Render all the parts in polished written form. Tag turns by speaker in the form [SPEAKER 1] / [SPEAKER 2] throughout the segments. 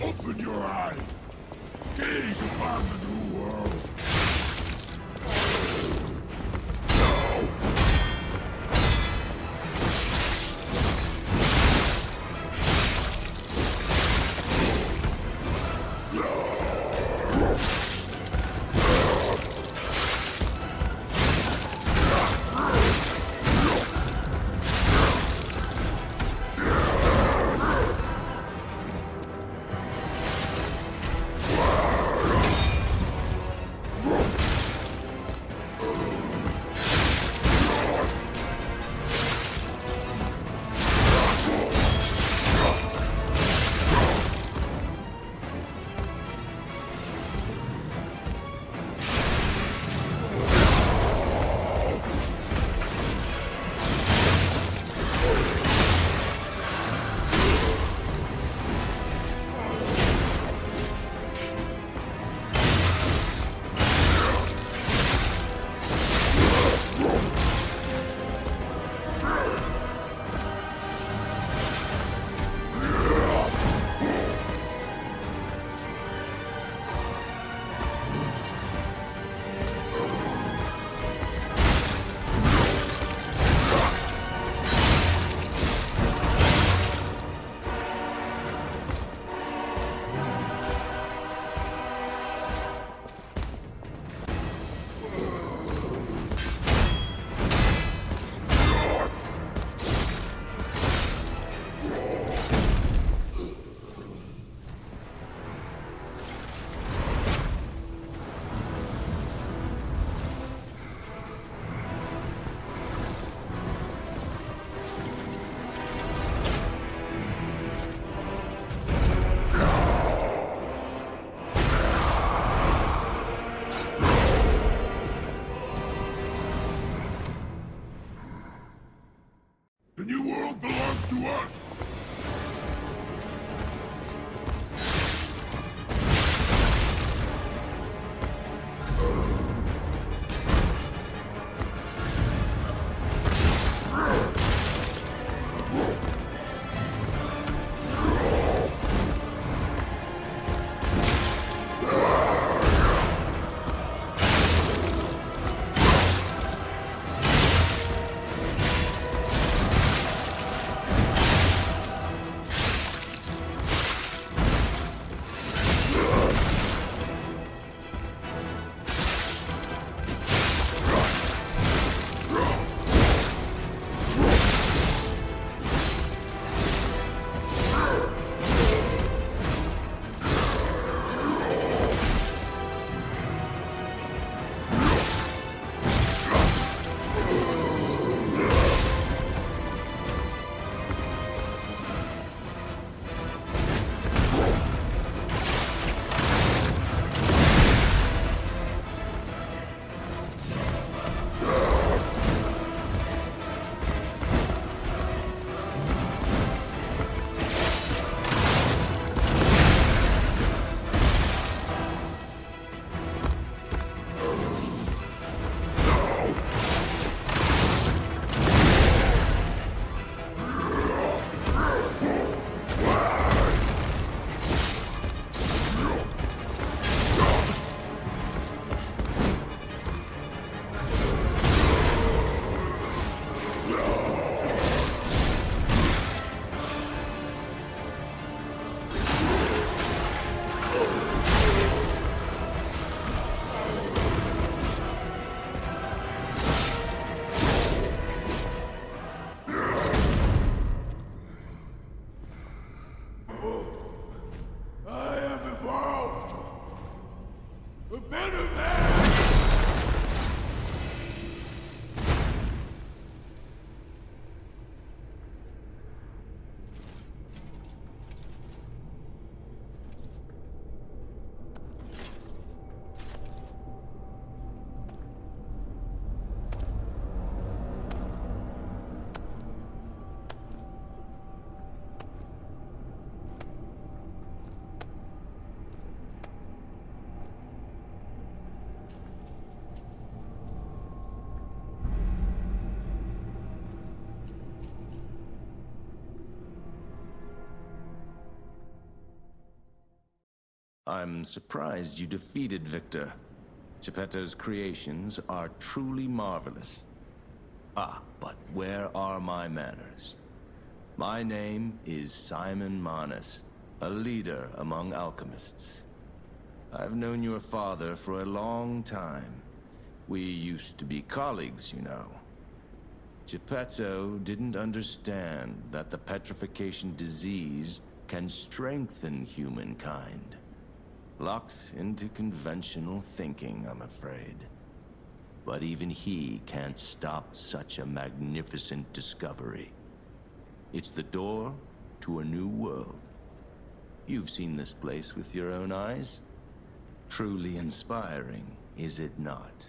[SPEAKER 1] Open your eyes. Gaze upon the new world.
[SPEAKER 2] I'm surprised you defeated Victor. Geppetto's creations are truly marvelous. Ah, but where are my manners? My name is Simon Manus, a leader among alchemists. I've known your father for a long time. We used to be colleagues, you know. Geppetto didn't understand that the petrification disease can strengthen humankind. Locked into conventional thinking, I'm afraid. But even he can't stop such a magnificent discovery. It's the door to a new world. You've seen this place with your own eyes. Truly inspiring, is it not?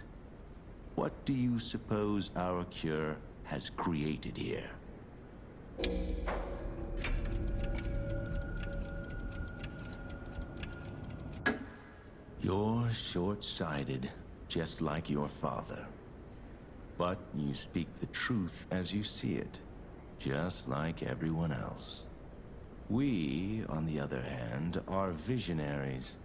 [SPEAKER 2] What do you suppose our cure has created here? You're short-sighted, just like your father. But you speak the truth as you see it, just like everyone else. We, on the other hand, are visionaries.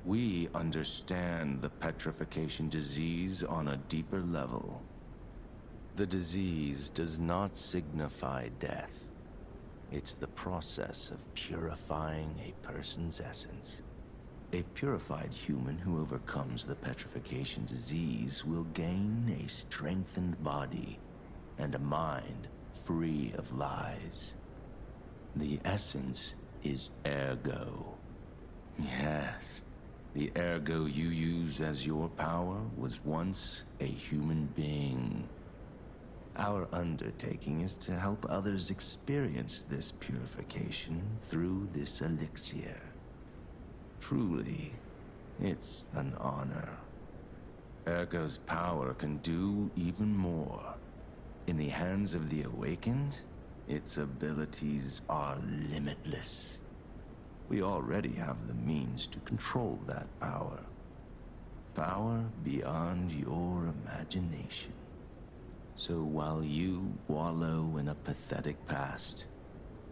[SPEAKER 2] We understand the petrification disease on a deeper level. The disease does not signify death. It's the process of purifying a person's essence. A purified human who overcomes the petrification disease will gain a strengthened body and a mind free of lies. The essence is ergo. Yes, the ergo you use as your power was once a human being. Our undertaking is to help others experience this purification through this elixir. Truly, it's an honor. Ergo's power can do even more. In the hands of the awakened, its abilities are limitless. We already have the means to control that power. Power beyond your imagination. So while you wallow in a pathetic past,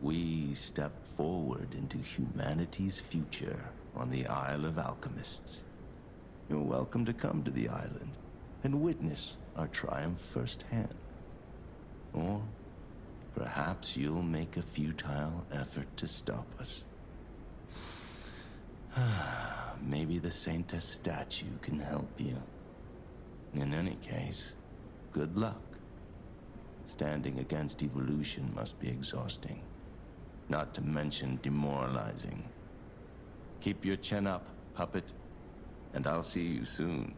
[SPEAKER 2] we step forward into humanity's future on the Isle of Alchemists. You're welcome to come to the island and witness our triumph firsthand. Or perhaps you'll make a futile effort to stop us. Maybe the Saintess statue can help you. In any case, good luck. Standing against evolution must be exhausting, not to mention demoralizing. Keep your chin up, puppet, and I'll see you soon.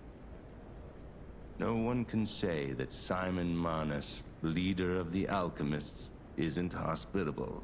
[SPEAKER 2] No one can say that Simon Manus, leader of the alchemists, isn't hospitable.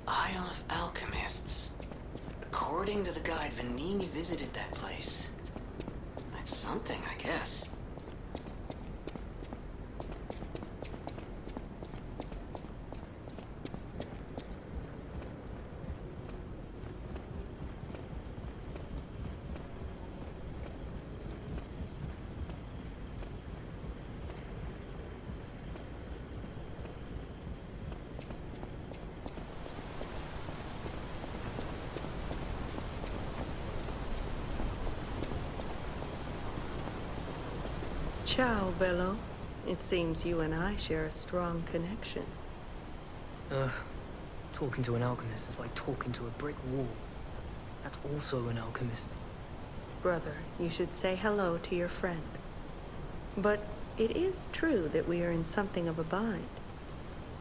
[SPEAKER 3] Isle of Alchemists. According to the guide, Vanini visited that place. That's something, I guess.
[SPEAKER 4] Ciao, Bello. It seems you and I share a strong connection.
[SPEAKER 5] Talking to an alchemist is like talking to a brick wall. That's also an alchemist.
[SPEAKER 4] Brother, you should say hello to your friend. But it is true that we are in something of a bind.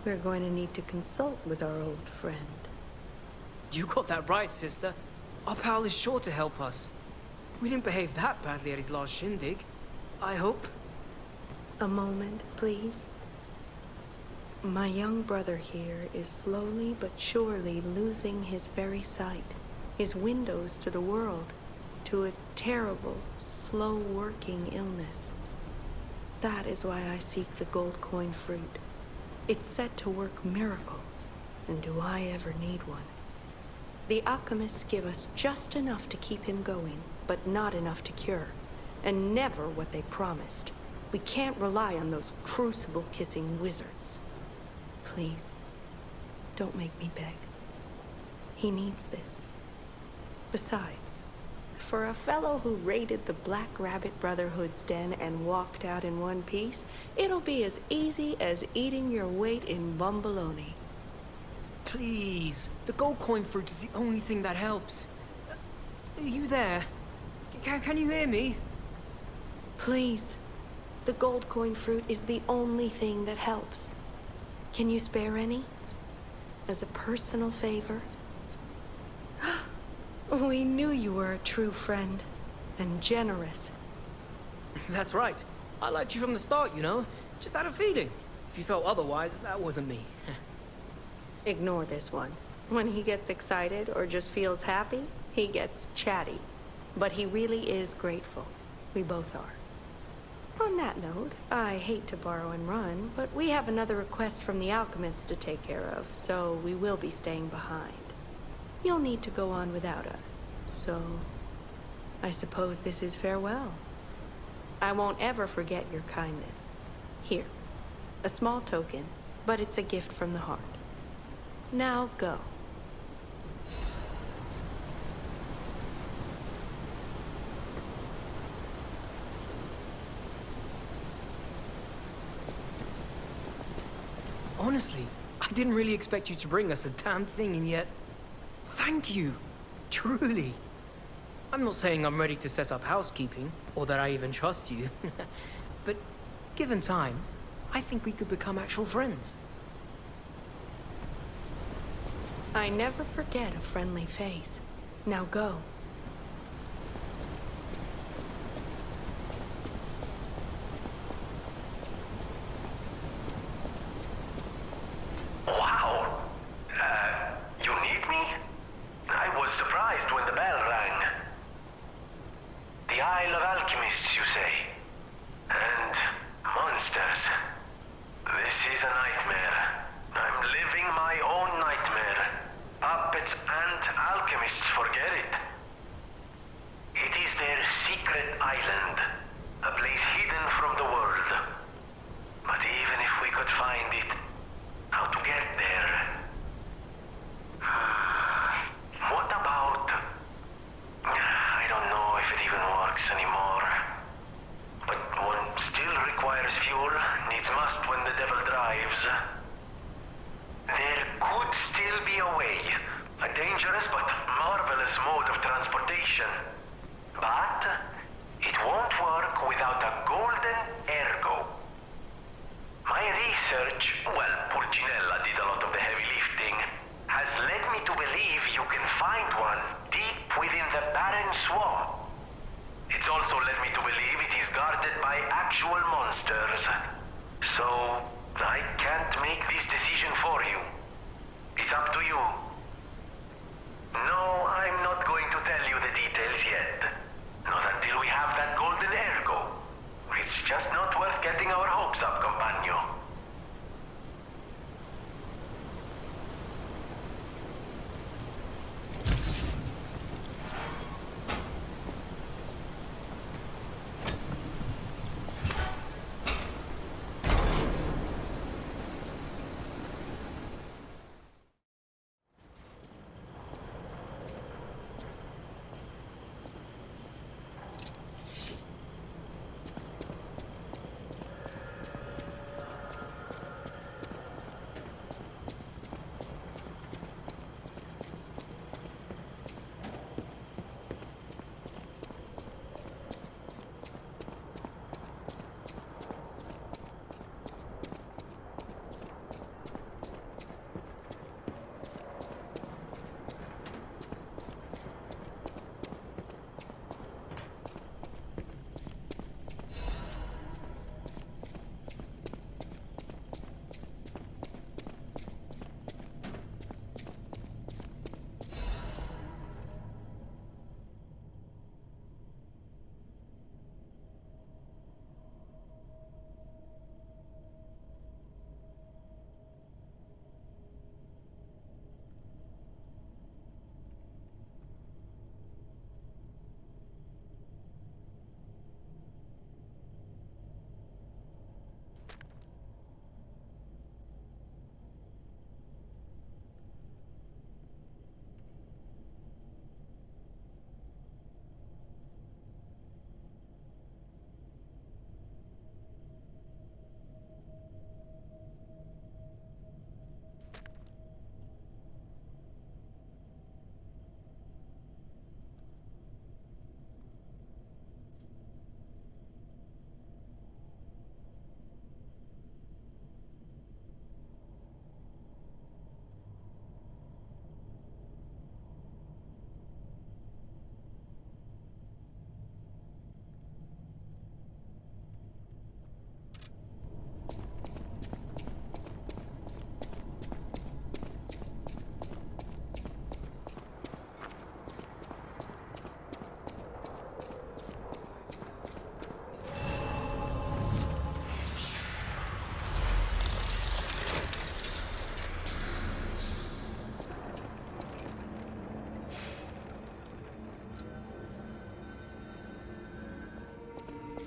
[SPEAKER 4] We're going to need to consult with our old friend.
[SPEAKER 5] You got that right, sister. Our pal is sure to help us. We didn't behave that badly at his last shindig. I hope.
[SPEAKER 4] A moment, please. My young brother here is slowly but surely losing his very sight, his windows to the world, to a terrible, slow-working illness. That is why I seek the gold coin fruit. It's set to work miracles, and do I ever need one? The alchemists give us just enough to keep him going, but not enough to cure, and never what they promised. We can't rely on those crucible-kissing wizards. Please, don't make me beg. He needs this. Besides, for a fellow who raided the Black Rabbit Brotherhood's den and walked out in one piece, it'll be as easy as eating your weight in bumbaloni.
[SPEAKER 5] Please, the gold coin fruit is the only thing that helps. Are you there? Can you hear me?
[SPEAKER 4] Please, the gold coin fruit is the only thing that helps. Can you spare any? As a personal favor? We knew you were a true friend, and generous.
[SPEAKER 5] That's right. I liked you from the start, you know? Just had a feeling. If you felt otherwise, that wasn't me.
[SPEAKER 4] Ignore this one. When he gets excited or just feels happy, he gets chatty. But he really is grateful. We both are. On that note, I hate to borrow and run, but we have another request from the alchemists to take care of, so we will be staying behind. You'll need to go on without us, so I suppose this is farewell. I won't ever forget your kindness. Here, a small token, but it's a gift from the heart. Now go.
[SPEAKER 5] Honestly, I didn't really expect you to bring us a damn thing, and yet... Thank you. Truly. I'm not saying I'm ready to set up housekeeping, or that I even trust you. But given time, I think we could become actual friends.
[SPEAKER 4] I never forget a friendly face. Now go.
[SPEAKER 6] Wow! You need me? I was surprised when the bell rang. The Isle of Alchemists, you say? And monsters. This is a nightmare. I'm living my own nightmare. Puppets and alchemists forget it. It is their secret island. A place hidden from the world. But even if we could find it, how to get there? What about... I don't know if it even works anymore. But one still requires fuel, needs must when the devil drives. There could still be a way. A dangerous but marvelous mode of transportation. But it won't work without a golden ergo. My research, well, Pulcinella did a lot of the heavy lifting, has led me to believe you can find one deep within the barren swamp. It's also led me to believe it is guarded by actual monsters. So, I can't make this decision for you. It's up to you. No, I'm not going to tell you the details yet. Not until we have that golden ergo. It's just not worth getting our hopes up, compagno.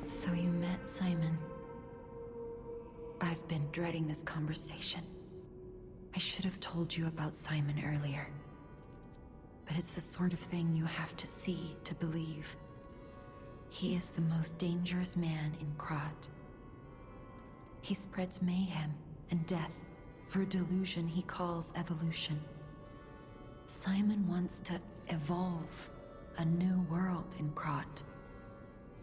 [SPEAKER 7] So you met Simon. I've been dreading this conversation. I should have told you about Simon earlier. But it's the sort of thing you have to see to believe. He is the most dangerous man in Krat. He spreads mayhem and death for a delusion he calls evolution. Simon wants to evolve a new world in Krat.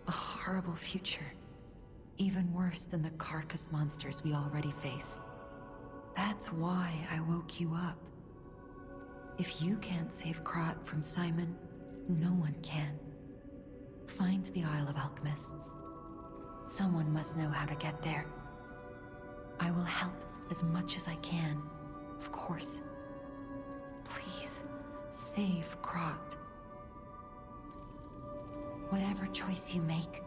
[SPEAKER 7] A horrible future, even worse than the carcass monsters we already face. That's why I woke you up. If you can't save Krat from Simon, no one can. Find the Isle of Alchemists. Someone must know how to get there. I will help as much as I can, of course. Please, save Krat. Whatever choice you make,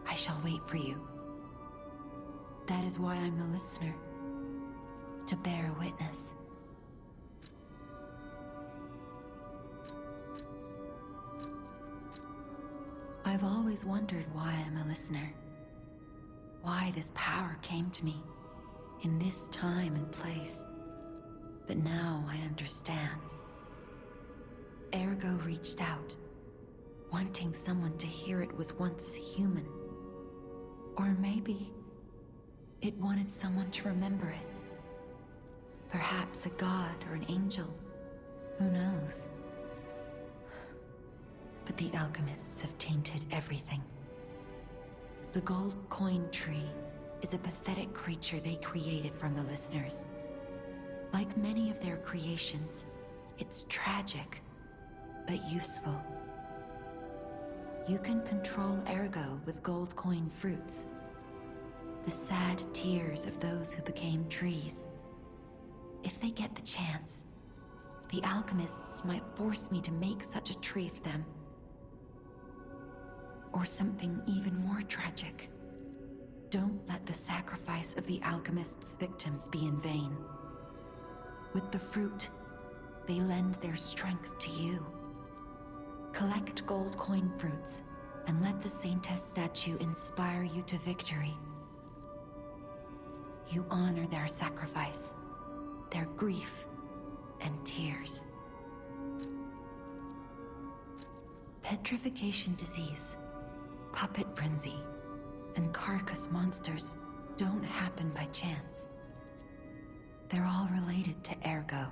[SPEAKER 7] I shall wait for you. That is why I'm the listener, to bear witness. I've always wondered why I'm a listener. Why this power came to me, in this time and place. But now I understand. Ergo reached out, wanting someone to hear it was once human. Or maybe it wanted someone to remember it. Perhaps a god or an angel. Who knows? But the alchemists have tainted everything. The gold coin tree is a pathetic creature they created from the listeners. Like many of their creations, it's tragic, but useful. You can control Ergo with gold coin fruits. The sad tears of those who became trees. If they get the chance, the alchemists might force me to make such a tree for them. Or something even more tragic. Don't let the sacrifice of the alchemists' victims be in vain. With the fruit, they lend their strength to you. Collect gold coin fruits, and let the Saintess statue inspire you to victory. You honor their sacrifice, their grief, and tears. Petrification disease, puppet frenzy, and carcass monsters don't happen by chance. They're all related to Ergo.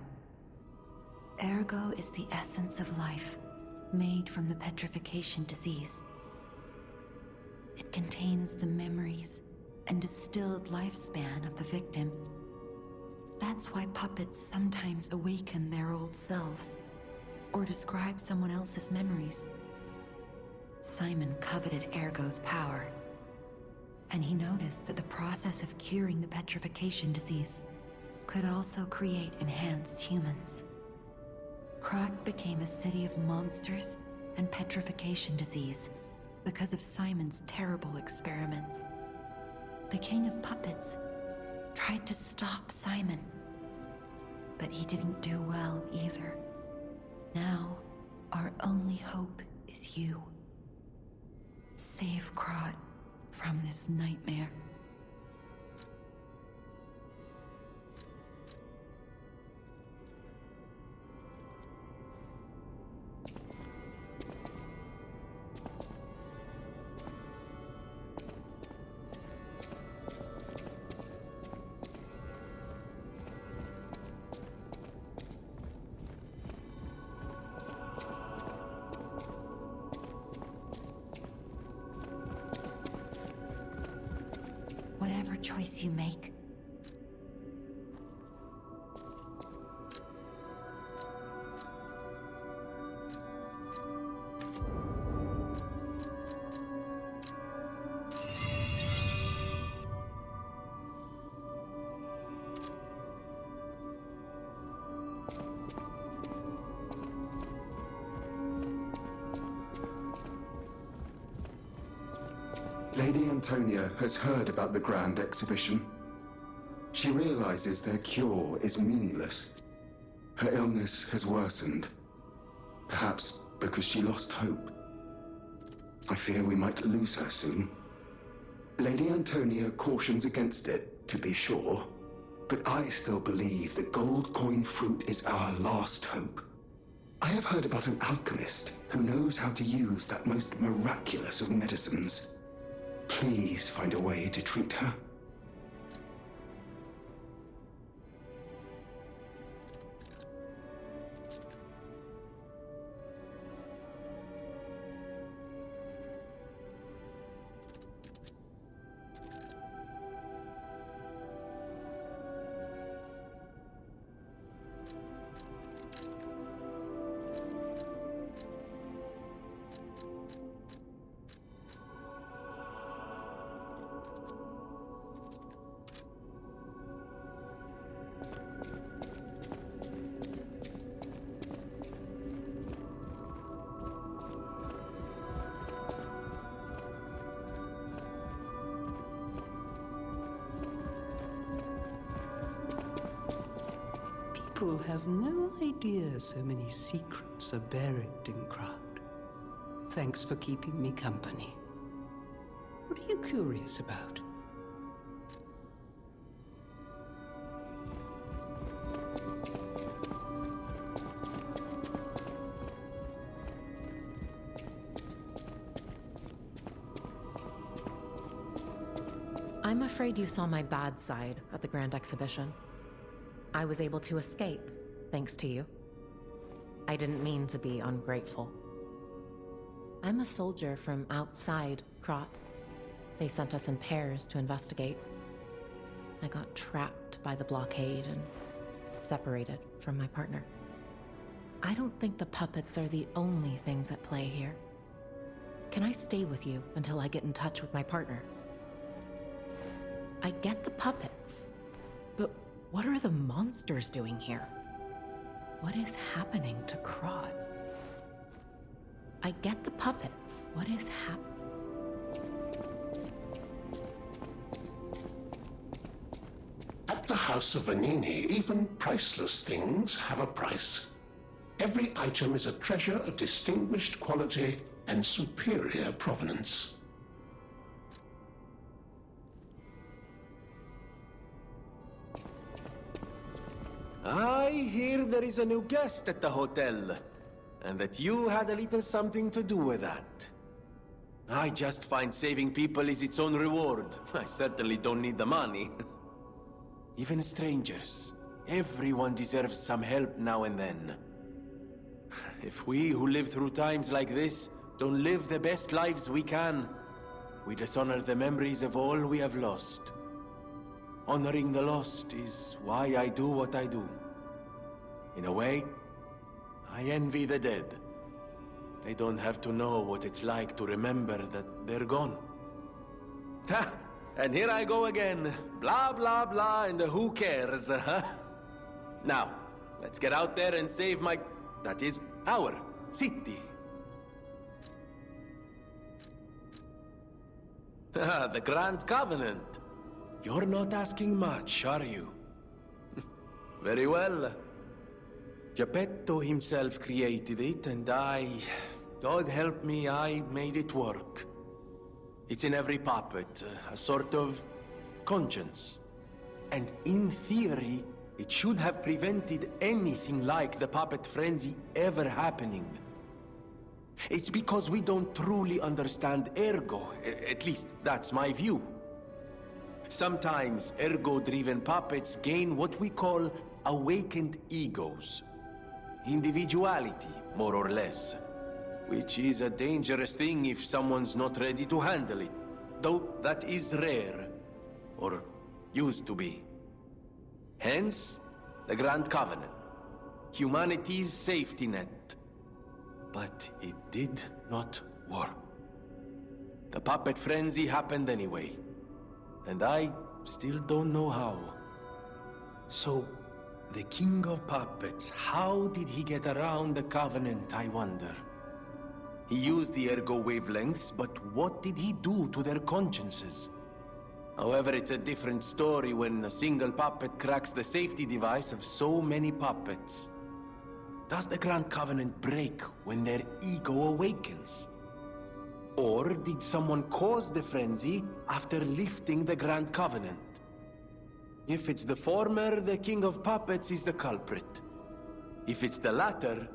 [SPEAKER 7] Ergo is the essence of life, made from the petrification disease. It contains the memories and distilled lifespan of the victim. That's why puppets sometimes awaken their old selves, or describe someone else's memories. Simon coveted Ergo's power, and he noticed that the process of curing the petrification disease could also create enhanced humans. Krat became a city of monsters and petrification disease because of Simon's terrible experiments. The King of Puppets tried to stop Simon, but he didn't do well either. Now, our only hope is you. Save Krat from this nightmare. Whatever choice you make,
[SPEAKER 8] Lady Antonia has heard about the Grand Exhibition. She realizes their cure is meaningless. Her illness has worsened. Perhaps because she lost hope. I fear we might lose her soon. Lady Antonia cautions against it, to be sure. But I still believe the gold coin fruit is our last hope. I have heard about an alchemist who knows how to use that most miraculous of medicines. Please find a way to treat her.
[SPEAKER 9] People have no idea so many secrets are buried in Krat. Thanks for keeping me company. What are you curious about?
[SPEAKER 10] I'm afraid you saw my bad side at the Grand Exhibition. I was able to escape, thanks to you. I didn't mean to be ungrateful. I'm a soldier from outside Krat. They sent us in pairs to investigate. I got trapped by the blockade and separated from my partner. I don't think the puppets are the only things at play here. Can I stay with you until I get in touch with my partner? I get the puppets, but what are the monsters doing here? What is happening to Krat? I get the puppets. What is happening?
[SPEAKER 1] At the House of Vanini, even priceless things have a price. Every item is a treasure of distinguished quality and superior provenance.
[SPEAKER 11] I hear there is a new guest at the hotel, and that you had a little something to do with that. I just find saving people is its own reward. I certainly don't need the money. Even strangers. Everyone deserves some help now and then. If we who live through times like this don't live the best lives we can, we dishonor the memories of all we have lost. Honoring the lost is why I do what I do. In a way, I envy the dead. They don't have to know what it's like to remember that they're gone. Ha! And here I go again. Blah, blah, blah, and who cares, huh? Now, let's get out there and save my... that is, our city. The Grand Covenant. You're not asking much, are you? Very well. Geppetto himself created it, and God help me, I made it work. It's in every puppet, a sort of conscience. And in theory, it should have prevented anything like the puppet frenzy ever happening. It's because we don't truly understand Ergo, at least that's my view. Sometimes ergo-driven puppets gain what we call awakened egos. Individuality, more or less. Which is a dangerous thing if someone's not ready to handle it. Though that is rare. Or used to be. Hence, the Grand Covenant. Humanity's safety net. But it did not work. The puppet frenzy happened anyway. And I still don't know how. So, the King of Puppets, how did he get around the Covenant, I wonder? He used the ergo wavelengths, but what did he do to their consciences? However, it's a different story when a single puppet cracks the safety device of so many puppets. Does the Grand Covenant break when their ego awakens? Or did someone cause the frenzy after lifting the Grand Covenant? If it's the former, the King of Puppets is the culprit. If it's the latter,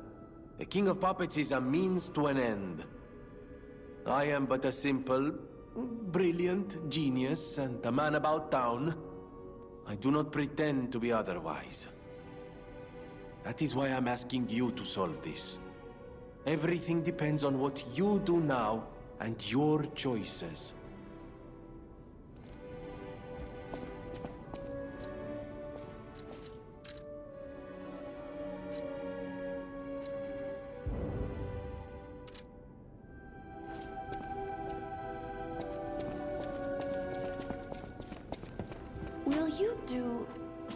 [SPEAKER 11] the King of Puppets is a means to an end. I am but a simple, brilliant genius and a man about town. I do not pretend to be otherwise. That is why I'm asking you to solve this. Everything depends on what you do now and your choices.
[SPEAKER 12] Will you do...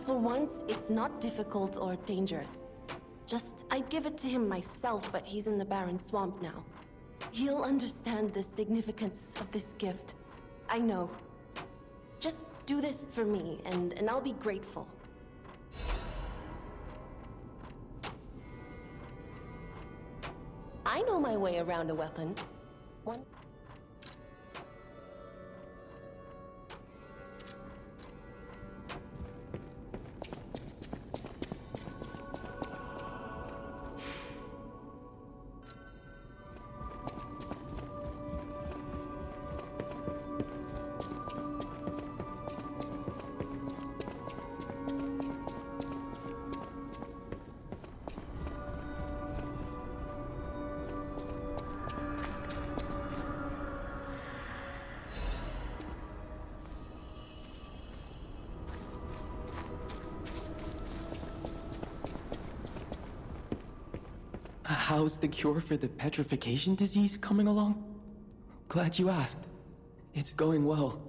[SPEAKER 12] For once, it's not difficult or dangerous. Just, I'd give it to him myself, but he's in the barren swamp now. He'll understand the significance of this gift. I know. Just do this for me, and I'll be grateful. I know my way around a weapon. One...
[SPEAKER 13] How's the cure for the petrification disease coming along? Glad you asked. It's going well,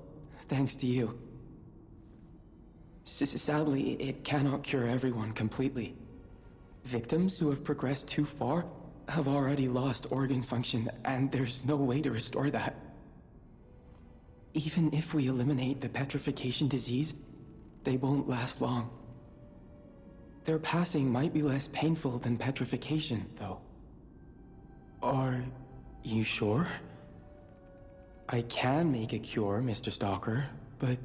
[SPEAKER 13] thanks to you. Sadly, it cannot cure everyone completely. Victims who have progressed too far have already lost organ function, and there's no way to restore that. Even if we eliminate the petrification disease, they won't last long. Their passing might be less painful than petrification, though. Are you sure? I can make a cure, Mr. Stalker, but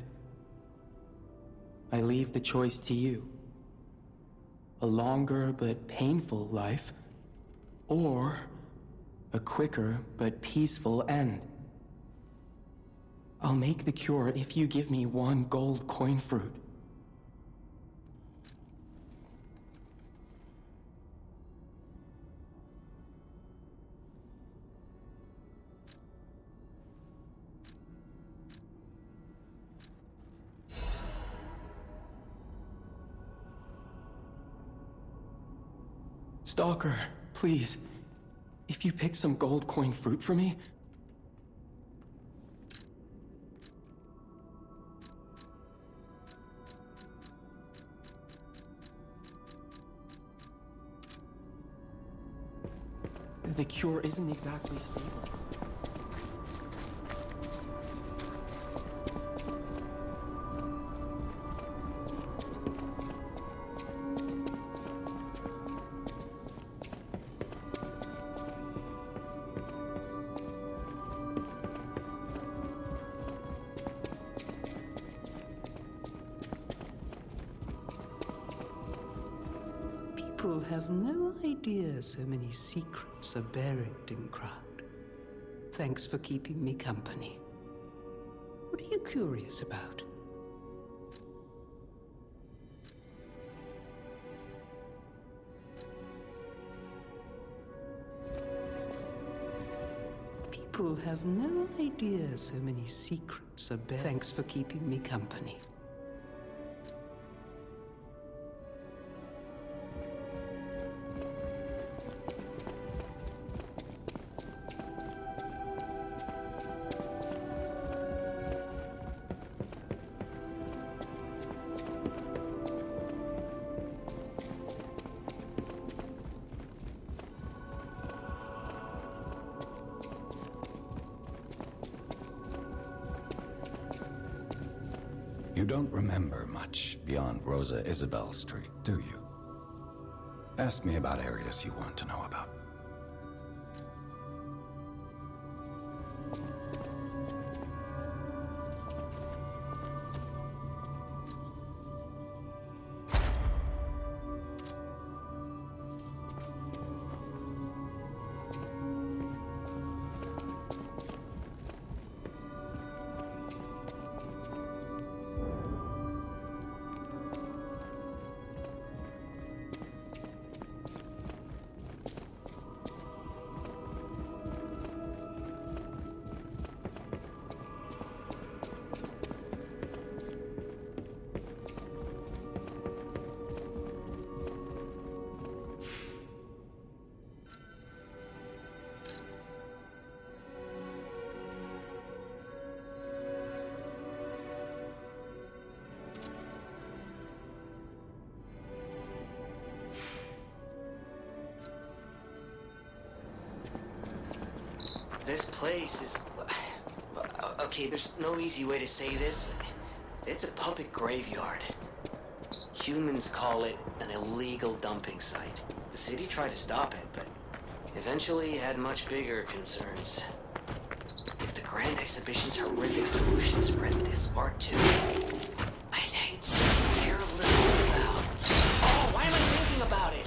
[SPEAKER 13] I leave the choice to you. A longer but painful life, or a quicker but peaceful end. I'll make the cure if you give me one gold coin fruit. Stalker, please. If you pick some gold coin fruit for me... The cure isn't exactly stable.
[SPEAKER 9] People have no idea so many secrets are buried in Krat. Thanks for keeping me company. What are you curious about? People have no idea so many secrets are buried. Thanks for keeping me company.
[SPEAKER 14] You don't remember much beyond Rosa Isabel Street, do you? Ask me about areas you want to know about.
[SPEAKER 3] This place is... Okay, there's no easy way to say this, but it's a puppet graveyard. Humans call it an illegal dumping site. The city tried to stop it, but eventually had much bigger concerns. If the Grand Exhibition's horrific solution spread this far too, it's just terrible to think about. Oh, why am I thinking about it?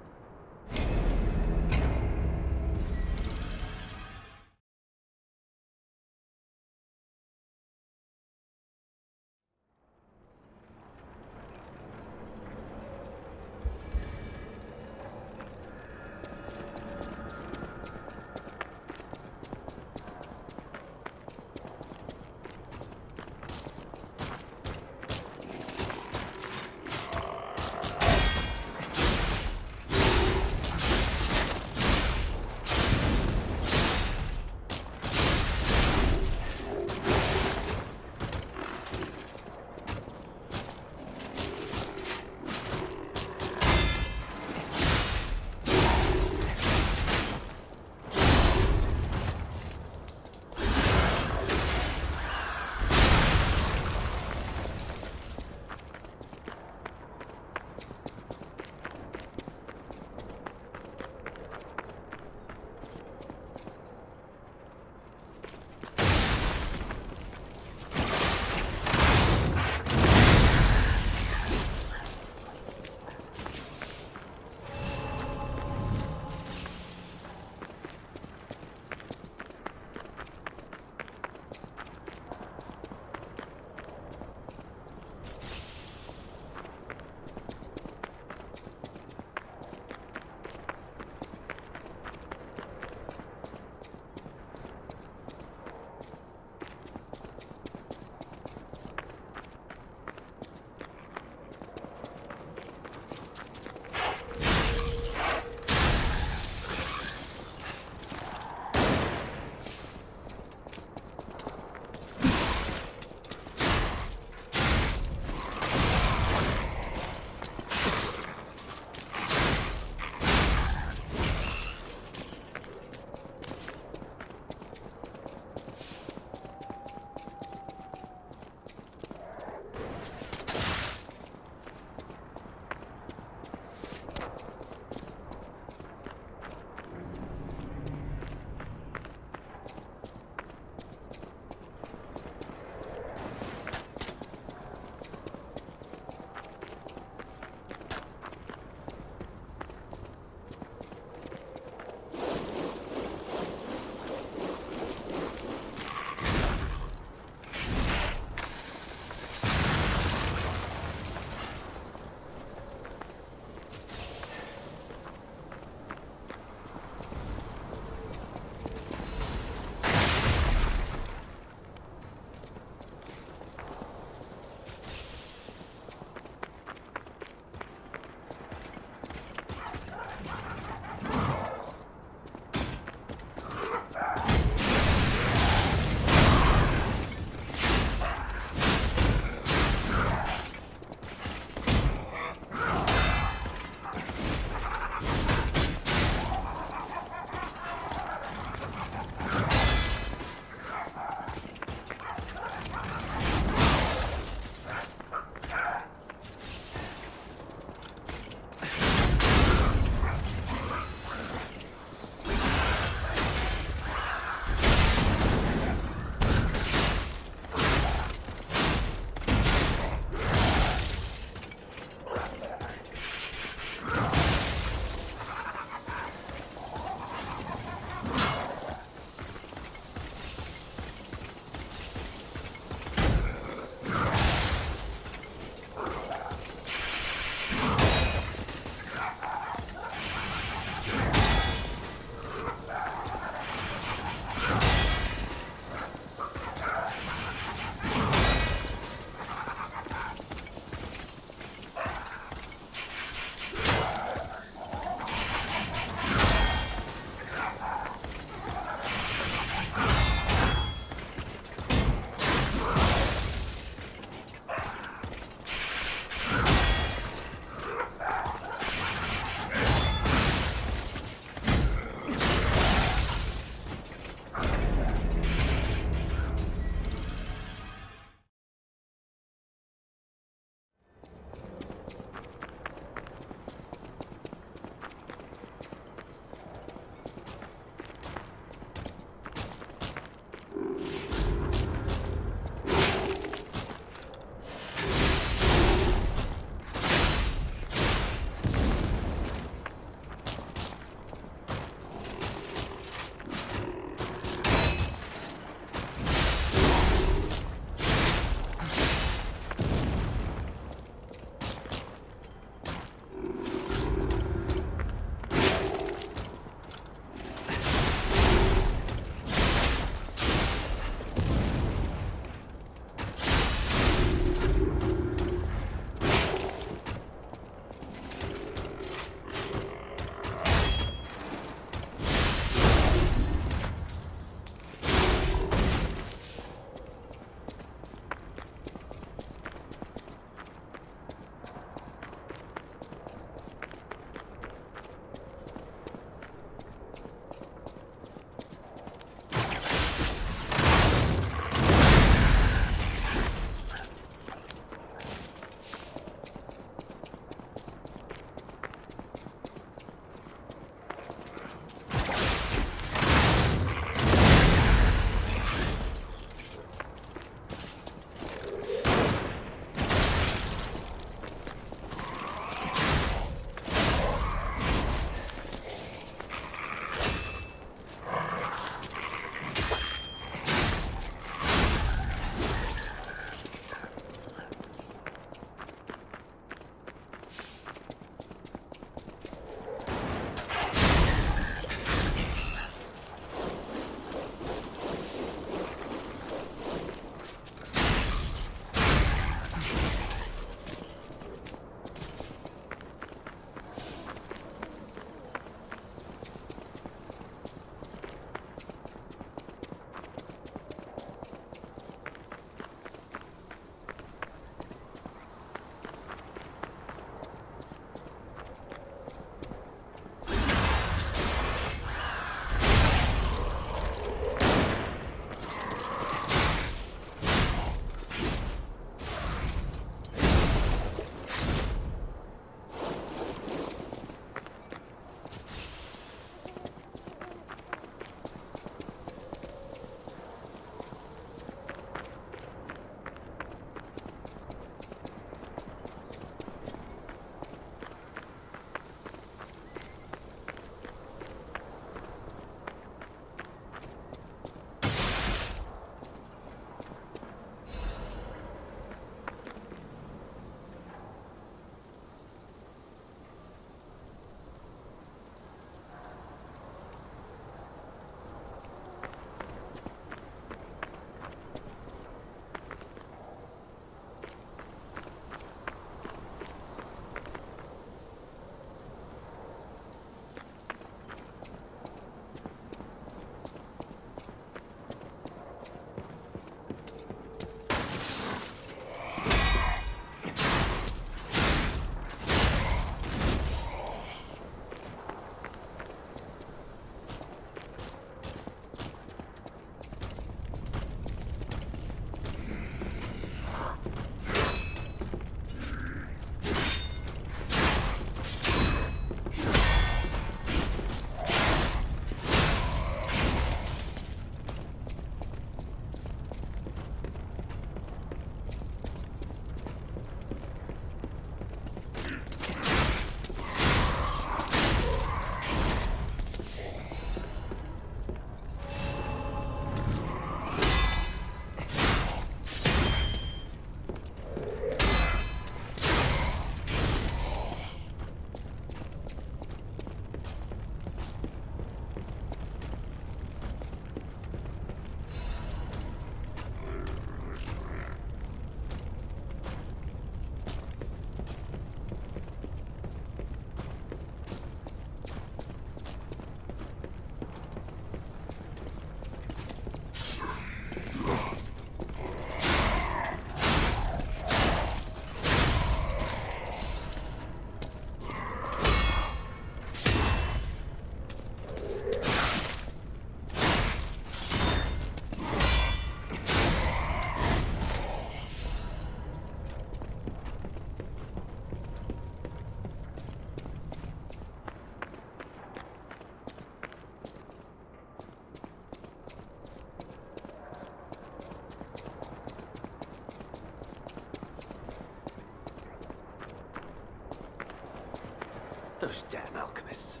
[SPEAKER 11] Those damn alchemists.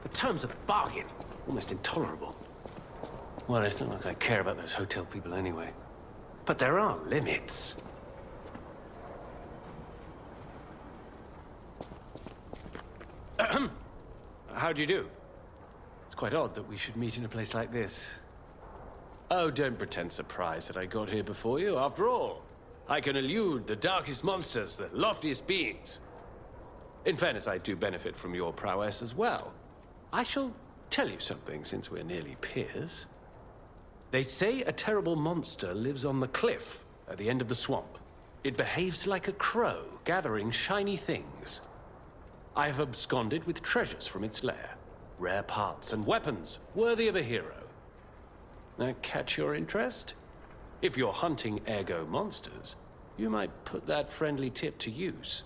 [SPEAKER 11] The terms of the bargain, almost intolerable. Well, it's not like I care about those hotel people anyway. But there are limits. How do you do? It's quite odd that we should meet in a place like this. Oh, don't pretend surprised that I got here before you. After all, I can elude the darkest monsters, the loftiest beings. In fairness, I do benefit from your prowess as well. I shall tell you something, since we're nearly peers. They say a terrible monster lives on the cliff at the end of the swamp. It behaves like a crow, gathering shiny things. I have absconded with treasures from its lair. Rare parts and weapons, worthy of a hero. That catch your interest? If you're hunting ergo monsters, you might put that friendly tip to use.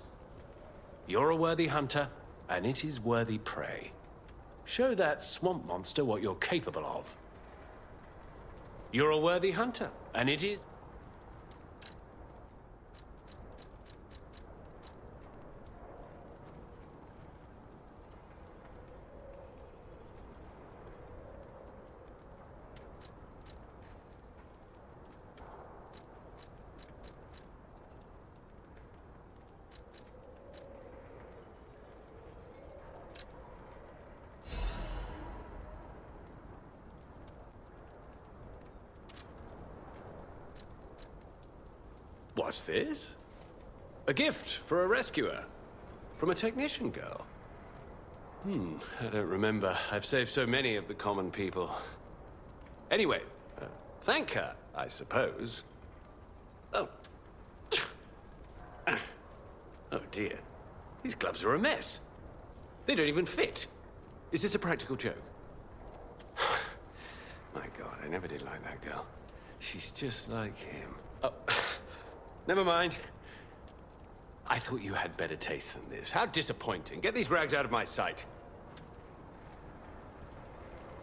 [SPEAKER 11] You're a worthy hunter, and it is worthy prey. Show that swamp monster what you're capable of. You're a worthy hunter, and it is... What's this? A gift for a rescuer. From a technician girl. I don't remember. I've saved so many of the common people. Anyway, thank her, I suppose. Oh. Oh dear. These gloves are a mess. They don't even fit. Is this a practical joke? My God, I never did like that girl. She's just like him. Oh. Never mind. I thought you had better taste than this. How disappointing. Get these rags out of my sight.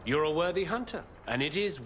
[SPEAKER 11] You're a worthy hunter, and it is...